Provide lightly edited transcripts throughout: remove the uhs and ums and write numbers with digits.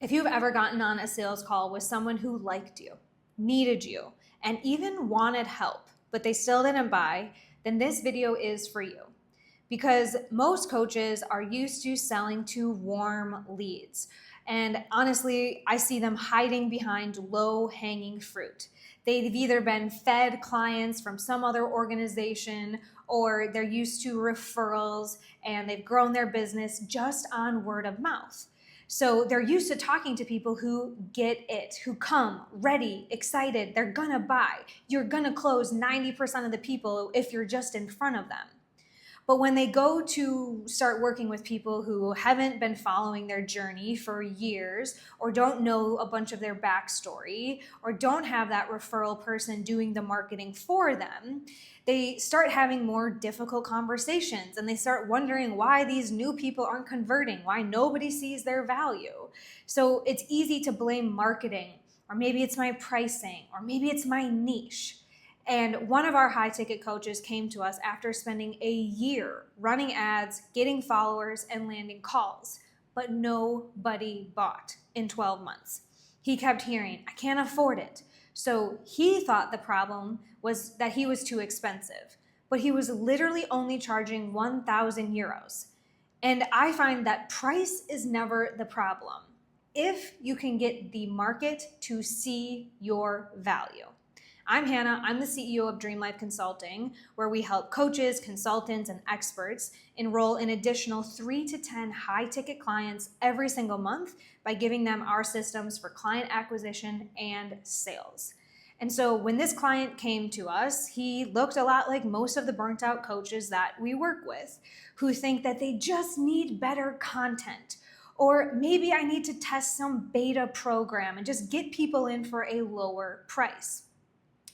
If you've ever gotten on a sales call with someone who liked you, needed you, and even wanted help, but they still didn't buy, then this video is for you. Because most coaches are used to selling to warm leads. And honestly, I see them hiding behind low-hanging fruit. They've either been fed clients from some other organization, or they're used to referrals and they've grown their business just on word of mouth. So they're used to talking to people who get it, who come ready, excited, they're gonna buy. You're gonna close 90% of the people if you're just in front of them. But when they go to start working with people who haven't been following their journey for years, or don't know a bunch of their backstory, or don't have that referral person doing the marketing for them, they start having more difficult conversations and they start wondering why these new people aren't converting, why nobody sees their value. So it's easy to blame marketing, or maybe it's my pricing, or maybe it's my niche. And one of our high ticket coaches came to us after spending a year running ads, getting followers, and landing calls, but nobody bought in 12 months. He kept hearing, I can't afford it. So he thought the problem was that he was too expensive, but he was literally only charging 1,000 euros. And I find that price is never the problem if you can get the market to see your value. I'm Hannah. I'm the CEO of Dream Life Consulting, where we help coaches, consultants, and experts enroll an additional 3 to 10 high-ticket clients every single month by giving them our systems for client acquisition and sales. And so when this client came to us, he looked a lot like most of the burnt-out coaches that we work with, who think that they just need better content. Or maybe I need to test some beta program and just get people in for a lower price.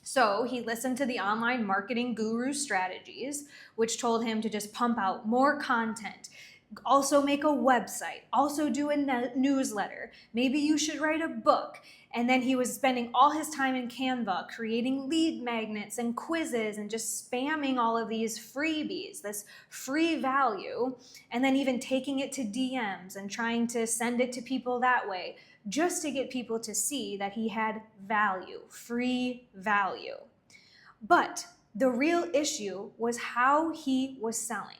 So he listened to the online marketing guru strategies, which told him to just pump out more content, also make a website, also do a newsletter. Maybe you should write a book. And then he was spending all his time in Canva creating lead magnets and quizzes and just spamming all of these freebies, this free value, and then even taking it to DMs and trying to send it to people that way, just to get people to see that he had value, free value. But the real issue was how he was selling.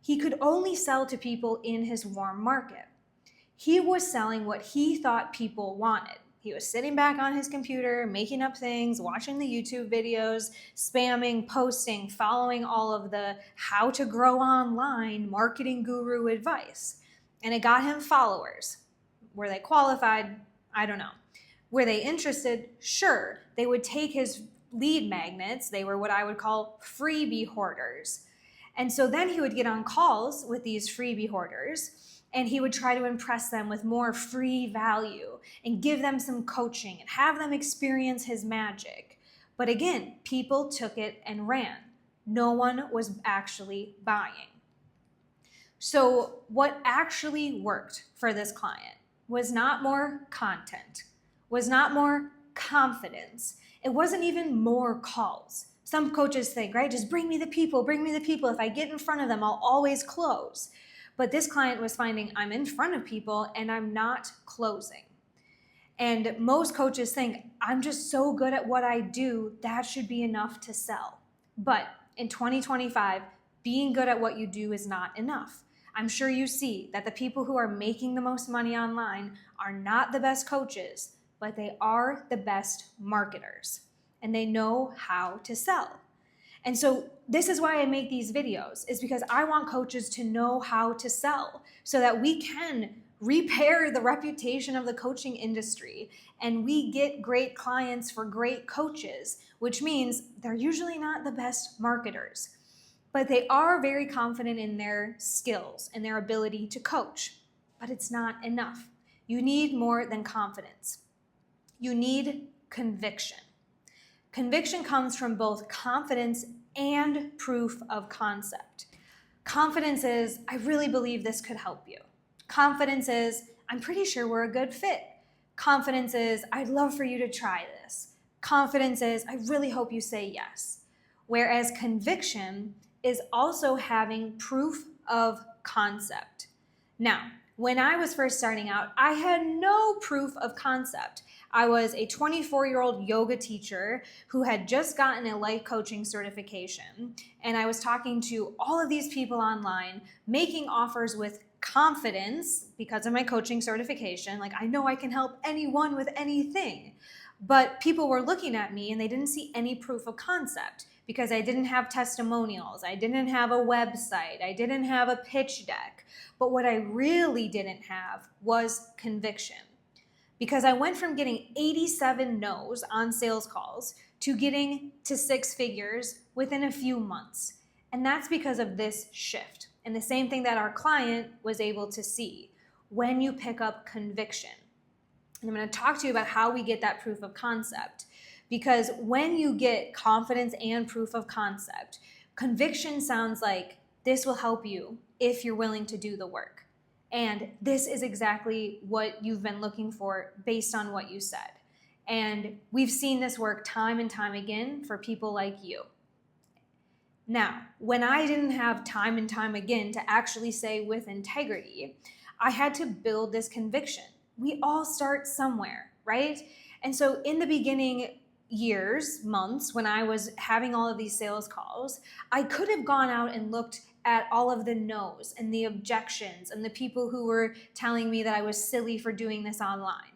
He could only sell to people in his warm market. He was selling what he thought people wanted. He was sitting back on his computer, making up things, watching the YouTube videos, spamming, posting, following all of the how to grow online marketing guru advice. And it got him followers. Were they qualified? I don't know. Were they interested? Sure. They would take his lead magnets. They were what I would call freebie hoarders. And so then he would get on calls with these freebie hoarders and he would try to impress them with more free value and give them some coaching and have them experience his magic. But again, people took it and ran. No one was actually buying. So what actually worked for this client was not more content, was not more confidence. It wasn't even more calls. Some coaches think, right, just bring me the people, bring me the people. If I get in front of them, I'll always close. But this client was finding I'm in front of people and I'm not closing. And most coaches think, I'm just so good at what I do, that should be enough to sell. But in 2025, being good at what you do is not enough. I'm sure you see that the people who are making the most money online are not the best coaches, but they are the best marketers, and they know how to sell. And so this is why I make these videos, is because I want coaches to know how to sell so that we can repair the reputation of the coaching industry and we get great clients for great coaches, which means they're usually not the best marketers, but they are very confident in their skills and their ability to coach. But it's not enough. You need more than confidence. You need conviction. Conviction comes from both confidence and proof of concept. Confidence is, I really believe this could help you. Confidence is, I'm pretty sure we're a good fit. Confidence is, I'd love for you to try this. Confidence is, I really hope you say yes. Whereas conviction is also having proof of concept. Now, When I was first starting out, I had no proof of concept. I was a 24-year-old yoga teacher who had just gotten a life coaching certification, and I was talking to all of these people online, making offers with confidence because of my coaching certification. Like, I know I can help anyone with anything. But people were looking at me and they didn't see any proof of concept because I didn't have testimonials, I didn't have a website, I didn't have a pitch deck. But what I really didn't have was conviction. Because I went from getting 87 no's on sales calls to getting to six figures within a few months. And that's because of this shift. And the same thing that our client was able to see when you pick up conviction. And I'm going to talk to you about how we get that proof of concept. Because when you get confidence and proof of concept, conviction sounds like this will help you if you're willing to do the work. And this is exactly what you've been looking for based on what you said. And we've seen this work time and time again for people like you. Now, when I didn't have time and time again to actually say with integrity, I had to build this conviction. We all start somewhere, right? And so in the beginning years, months, when I was having all of these sales calls, I could have gone out and looked at all of the no's and the objections and the people who were telling me that I was silly for doing this online.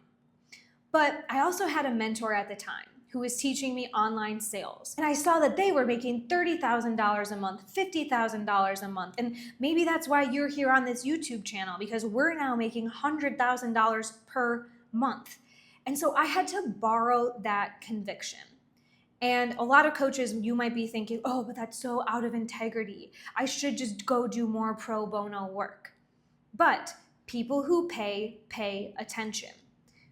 But I also had a mentor at the time who was teaching me online sales. And I saw that they were making $30,000 a month, $50,000 a month. And maybe that's why you're here on this YouTube channel, because we're now making $100,000 per month. And so I had to borrow that conviction. And a lot of coaches, you might be thinking, oh, but that's so out of integrity. I should just go do more pro bono work. But people who pay attention.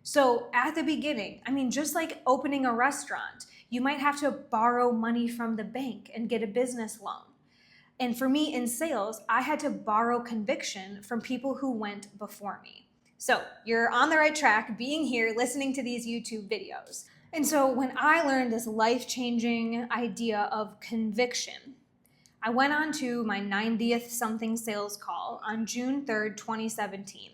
So at the beginning, just like opening a restaurant, you might have to borrow money from the bank and get a business loan. And for me in sales, I had to borrow conviction from people who went before me. So you're on the right track being here, listening to these YouTube videos. And so when I learned this life-changing idea of conviction, I went on to my 90th something sales call on June 3rd, 2017.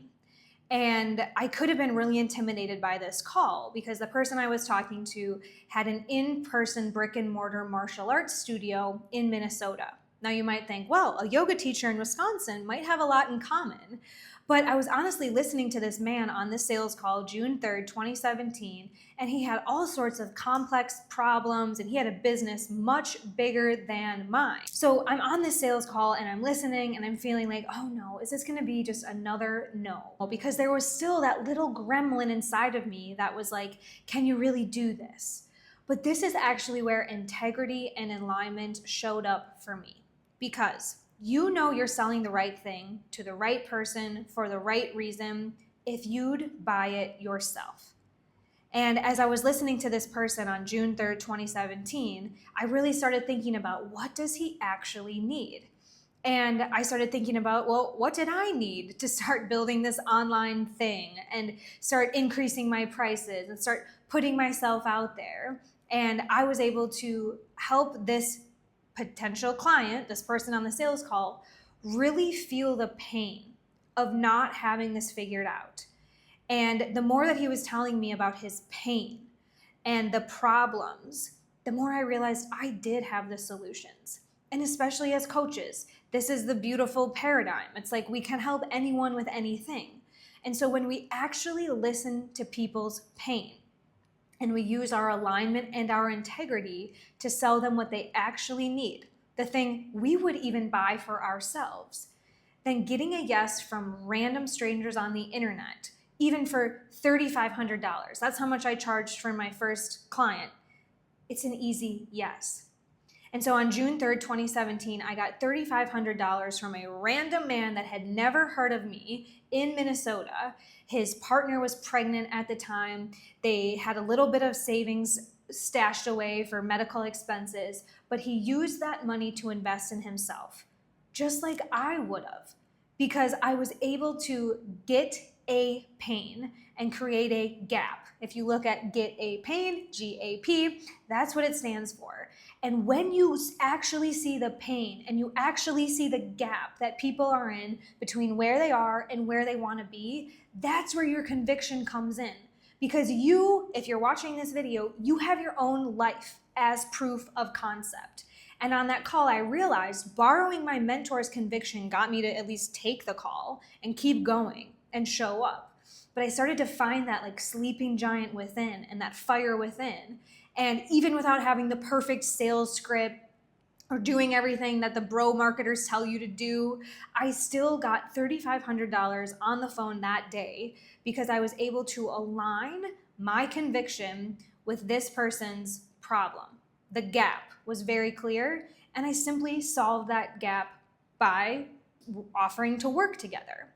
And I could have been really intimidated by this call because the person I was talking to had an in-person brick and mortar martial arts studio in Minnesota. Now you might think, well, a yoga teacher in Wisconsin might have a lot in common. But I was honestly listening to this man on this sales call, June 3rd, 2017, and he had all sorts of complex problems and he had a business much bigger than mine. So I'm on this sales call and I'm listening and I'm feeling like, oh no, is this gonna be just another no? Because there was still that little gremlin inside of me that was like, can you really do this? But this is actually where integrity and alignment showed up for me. Because you know you're selling the right thing to the right person for the right reason if you'd buy it yourself. And as I was listening to this person on June 3rd, 2017, I really started thinking about what does he actually need? And I started thinking about, well, what did I need to start building this online thing and start increasing my prices and start putting myself out there? And I was able to help this potential client, this person on the sales call, really feel the pain of not having this figured out. And the more that he was telling me about his pain and the problems, the more I realized I did have the solutions. And especially as coaches, this is the beautiful paradigm. It's like we can help anyone with anything. And so when we actually listen to people's pain, and we use our alignment and our integrity to sell them what they actually need, the thing we would even buy for ourselves, then getting a yes from random strangers on the internet, even for $3,500, that's how much I charged for my first client, it's an easy yes. And so on June 3rd, 2017, I got $3,500 from a random man that had never heard of me in Minnesota. His partner was pregnant at the time. They had a little bit of savings stashed away for medical expenses, but he used that money to invest in himself, just like I would have, because I was able to get a pain and create a gap. If you look at get a pain, GAP, that's what it stands for. And when you actually see the pain and you actually see the gap that people are in between where they are and where they want to be, that's where your conviction comes in. Because you, if you're watching this video, you have your own life as proof of concept. And on that call, I realized borrowing my mentor's conviction got me to at least take the call and keep going and show up. But I started to find that like sleeping giant within and that fire within. And even without having the perfect sales script or doing everything that the bro marketers tell you to do, I still got $3,500 on the phone that day because I was able to align my conviction with this person's problem. The gap was very clear, and I simply solved that gap by offering to work together.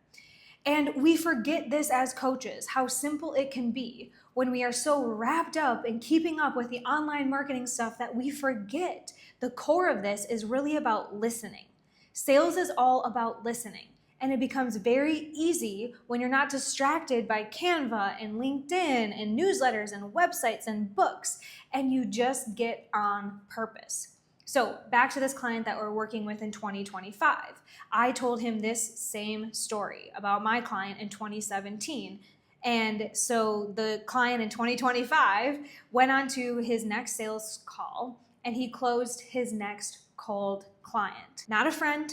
And we forget this as coaches, how simple it can be when we are so wrapped up in keeping up with the online marketing stuff that we forget the core of this is really about listening. Sales is all about listening. And it becomes very easy when you're not distracted by Canva and LinkedIn and newsletters and websites and books, and you just get on purpose. So back to this client that we're working with in 2025. I told him this same story about my client in 2017. And so the client in 2025 went on to his next sales call and he closed his next cold client. Not a friend,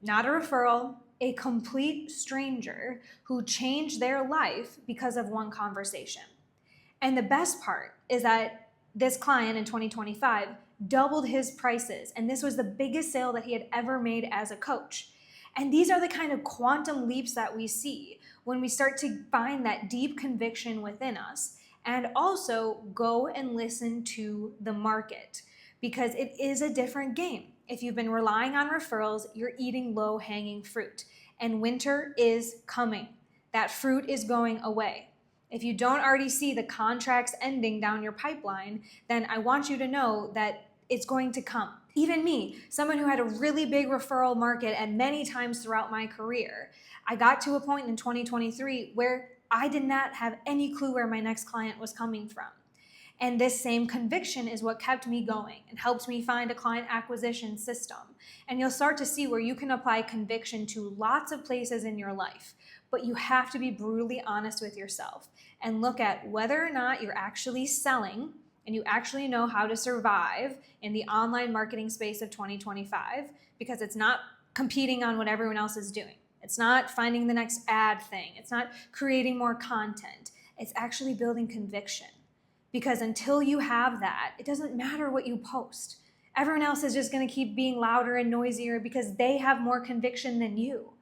not a referral, a complete stranger who changed their life because of one conversation. And the best part is that this client in 2025 doubled his prices, and this was the biggest sale that he had ever made as a coach. And these are the kind of quantum leaps that we see when we start to find that deep conviction within us and also go and listen to the market, because it is a different game. If you've been relying on referrals, you're eating low-hanging fruit, and winter is coming. That fruit is going away. If you don't already see the contracts ending down your pipeline, then I want you to know that it's going to come. Even me, someone who had a really big referral market and many times throughout my career, I got to a point in 2023 where I did not have any clue where my next client was coming from. And this same conviction is what kept me going and helped me find a client acquisition system. And you'll start to see where you can apply conviction to lots of places in your life. But you have to be brutally honest with yourself and look at whether or not you're actually selling and you actually know how to survive in the online marketing space of 2025, because it's not competing on what everyone else is doing. It's not finding the next ad thing. It's not creating more content. It's actually building conviction. Because until you have that, it doesn't matter what you post. Everyone else is just going to keep being louder and noisier because they have more conviction than you.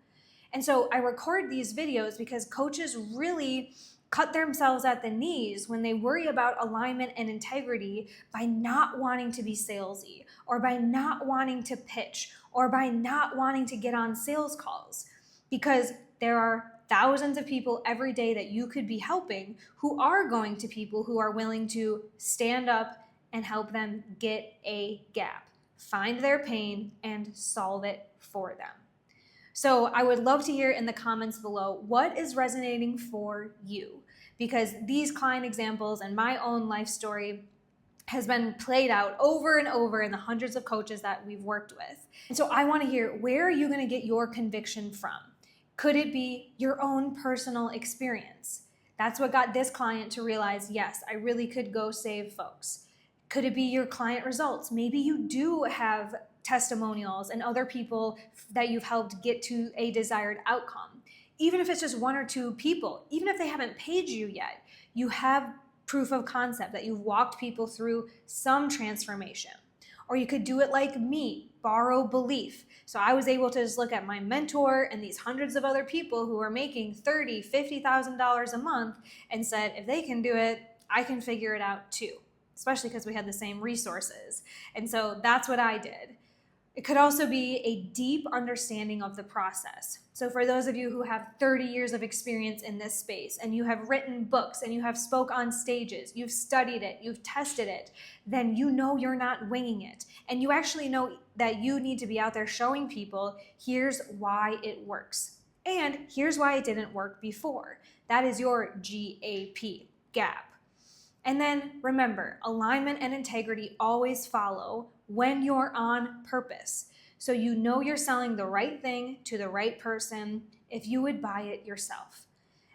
And so I record these videos because coaches really cut themselves at the knees when they worry about alignment and integrity by not wanting to be salesy, or by not wanting to pitch, or by not wanting to get on sales calls. Because there are thousands of people every day that you could be helping who are going to people who are willing to stand up and help them get a gap, find their pain, and solve it for them. So I would love to hear in the comments below what is resonating for you, because these client examples and my own life story has been played out over and over in the hundreds of coaches that we've worked with. And so I want to hear, where are you going to get your conviction from? Could it be your own personal experience? That's what got this client to realize, yes, I really could go save folks. Could it be your client results? Maybe you do have testimonials and other people that you've helped get to a desired outcome. Even if it's just one or two people, even if they haven't paid you yet, you have proof of concept that you've walked people through some transformation. Or you could do it like me, borrow belief. So I was able to just look at my mentor and these hundreds of other people who are making $30,000, $50,000 a month and said, if they can do it, I can figure it out too, especially because we had the same resources. And so that's what I did. It could also be a deep understanding of the process. So for those of you who have 30 years of experience in this space and you have written books and you have spoke on stages, you've studied it, you've tested it, then you know you're not winging it. And you actually know that you need to be out there showing people, here's why it works. And here's why it didn't work before. That is your GAP, gap. And then remember, alignment and integrity always follow when you're on purpose. So you know you're selling the right thing to the right person if you would buy it yourself.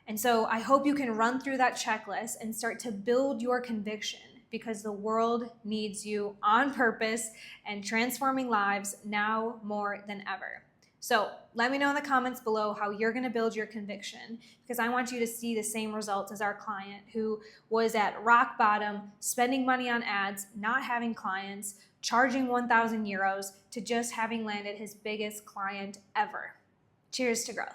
And so I hope you can run through that checklist and start to build your conviction, because the world needs you on purpose and transforming lives now more than ever. So let me know in the comments below how you're going to build your conviction, because I want you to see the same results as our client who was at rock bottom, spending money on ads, not having clients, charging 1,000 euros to just having landed his biggest client ever. Cheers to growth.